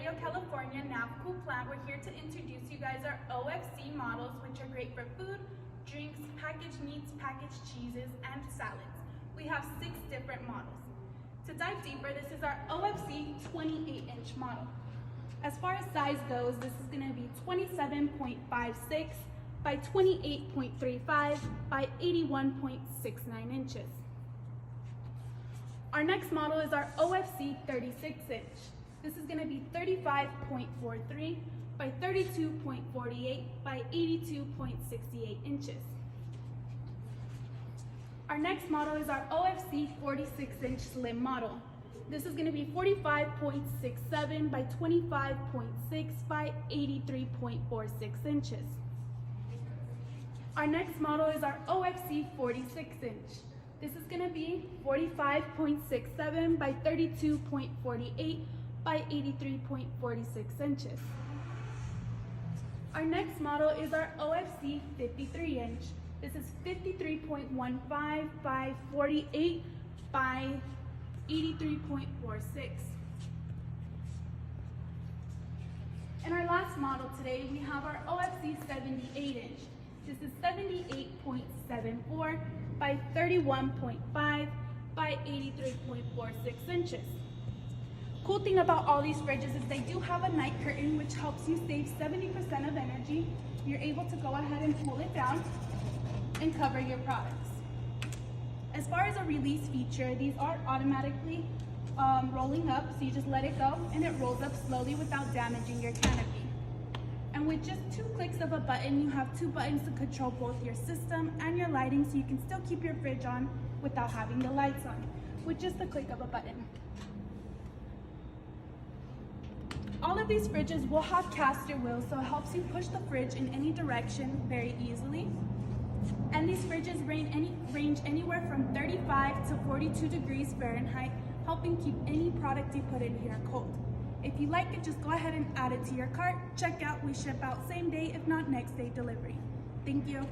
Barrio, California, NAFCOOL plant. We're here to introduce you guys our OFC models, which are great for food, drinks, packaged meats, packaged cheeses, and salads. We have 6 different models. To dive deeper, this is our OFC 28-inch model. As far as size goes, this is going to be 27.56 by 28.35 by 81.69 inches. Our next model is our OFC 36-inch. This is going to be 35.43 by 32.48 by 82.68 inches. Our next model is our OFC 46-inch slim model. This is going to be 45.67 by 25.6 by 83.46 inches. Our next model is our OFC 46-inch. This is going to be 45.67 by 32.48 by 83.46 inches. Our next model is our OFC 53-inch. This is 53.15 by 48 by 83.46. And our last model today, we have our OFC 78-inch. This is 78.74 by 31.5 by 83.46 inches. Cool thing about all these fridges is they do have a night curtain, which helps you save 70% of energy. You're able to go ahead and pull it down and cover your products. As far as a release feature, these are automatically rolling up, so you just let it go and it rolls up slowly without damaging your canopy. And with just 2 clicks of a button, you have 2 buttons to control both your system and your lighting, so you can still keep your fridge on without having the lights on, with just a click of a button. All of these fridges will have caster wheels, so it helps you push the fridge in any direction very easily. And these fridges range anywhere from 35 to 42 degrees Fahrenheit, helping keep any product you put in here cold. If you like it, just go ahead and add it to your cart. Check out, we ship out same day, if not next day delivery. Thank you.